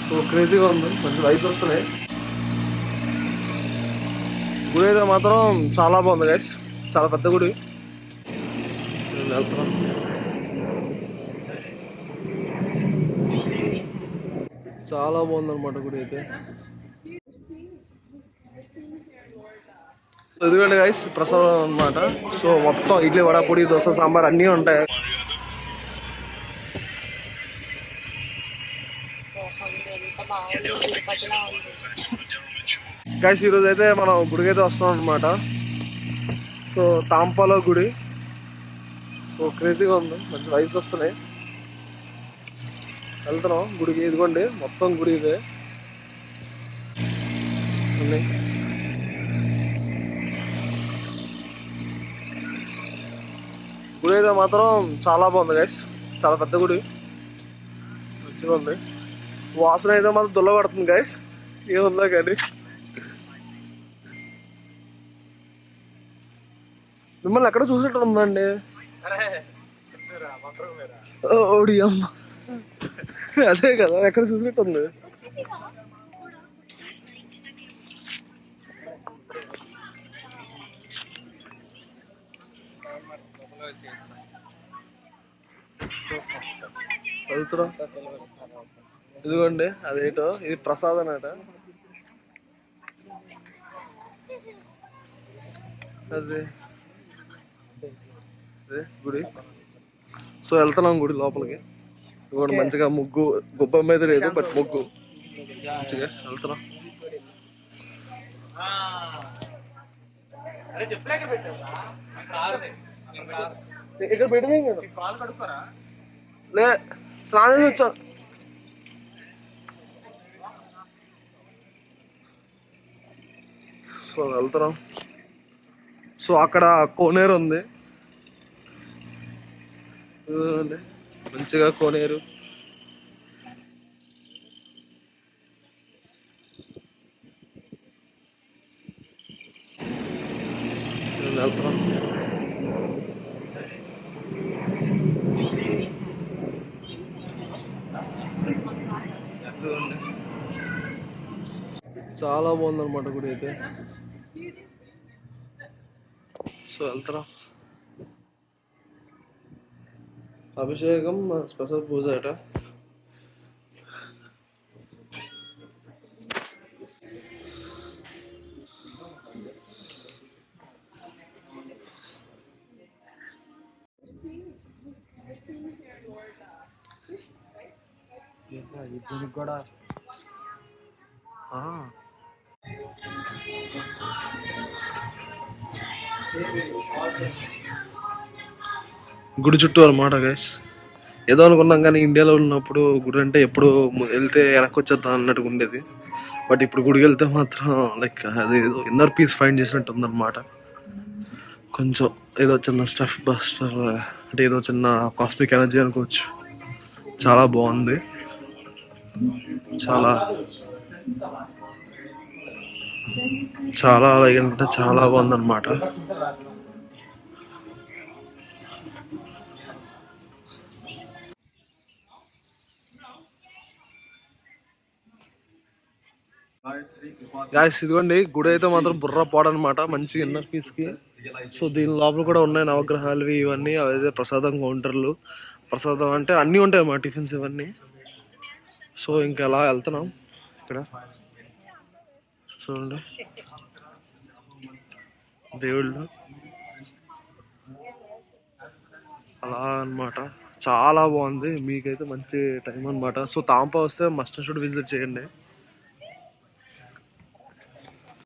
So క్రేజీగా ఉంది, మంచి వైబ్స్ వస్తున్నాయి. గుడి అయితే మాత్రం చాలా బాగుంది గైస్, చాలా పెద్ద గుడి. వెళ్తున్నాం. చాలా బాగుంది అనమాట గుడి అయితే. ఎందుకంటే గైస్ ప్రసాదం అనమాట. సో మొత్తం ఇడ్లీ, వడ, పొడి, దోశ, సాంబార్ అన్నీ ఉంటాయి. గైస్ ఈరోజు అయితే మనం గుడికి అయితే వస్తాం అనమాట. సో తాంపాలో గుడి. సో క్రేజీగా ఉంది, మంచి వైబ్స్ వస్తున్నాయి. వెళ్తున్నాం గుడికి. ఇదిగోండి మొత్తం గుడి ఇదే. గుడి అయితే మాత్రం చాలా బాగుంది గైస్, చాలా పెద్ద గుడి, మంచిగా ఉంది. వాసన అయితే మాత్రం దుల్ల పడుతుంది గైస్, ఏముందా కానీ. మిమ్మల్ని ఎక్కడ చూసినట్టు ఉందండి. ఓడి అమ్మ, అదే కదా, ఎక్కడ చూసినట్టు ఉంది. వెళ్తున్నా. ఇదిగోండి అదేటో, ఇది ప్రసాదం అట. అదే అదే గుడి. సో వెళ్తున్నాం గుడి లోపలికి. ఇదిగోండి మంచిగా ముగ్గు, గుబ్బ మీద లేదు బట్ ముగ్గు మంచిగా. వెళ్తున్నాం. ఇక్కడ పెట్టింది లే, స్నానం చేసి వచ్చాను. సో వెళ్తున్నాం. సో అక్కడ కోనేరు ఉంది, మంచిగా కోనేరు. వెళ్తున్నాం. చాలా బాగుంది అనమాట గుడి అయితే. సో వెళ్తున్నాం. అభిషేకం స్పెషల్ పూజ అట. కూడా గుడి చుట్టూ అన్నమాట గైస్. ఏదో అనుకున్నాం కానీ ఇండియాలో ఉన్నప్పుడు గుడి అంటే ఎప్పుడు వెళ్తే వెనక్కి వచ్చేద్దాం అన్నట్టుగా ఉండేది. బట్ ఇప్పుడు గుడికి వెళ్తే మాత్రం లైక్ అది ఏదో ఇన్నర్ పీస్ ఫైండ్ చేసినట్టు ఉందన్నమాట. కొంచెం ఏదో చిన్న స్టఫ్ బస్టర్ అంటే ఏదో చిన్న కాస్మిక్ ఎనర్జీ అనుకోవచ్చు. చాలా బాగుంది, చాలా చాలా అంటే చాలా బాగుంది అనమాట. గాయ్స్ ఇదిగోండి గుడి అయితే మాత్రం బుర్ర పాడనమాట, మంచి ఇన్నర్ పీస్ కి. సో దీని లోపల కూడా ఉన్నాయి నవగ్రహాలు ఇవన్నీ. అదే ప్రసాదం కౌంటర్లు, ప్రసాదం అంటే అన్నీ ఉంటాయి అన్నమాట, టిఫిన్స్ ఇవన్నీ. సో ఇంకా అలా వెళ్తున్నాం ఇక్కడ. చూడండి దేవుళ్ళు అలా అన్నమాట, చాలా బాగుంది. మీకైతే మంచి టైం అన్నమాట. సో తాంపా వస్తే మస్ట్ అండ్ షుడ్ విజిట్ చేయండి.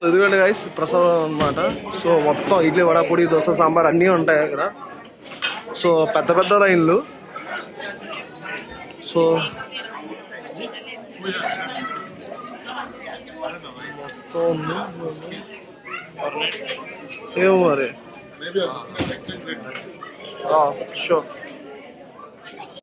ఎందుకంటే గైస్ ప్రసాదం అన్నమాట. సో మొత్తం ఇడ్లీ, వడ, పొడి, దోశ, సాంబార్ అన్నీ ఉంటాయి అక్కడ. సో పెద్ద పెద్ద లైన్లు. సో ఏమో మరి షూర్.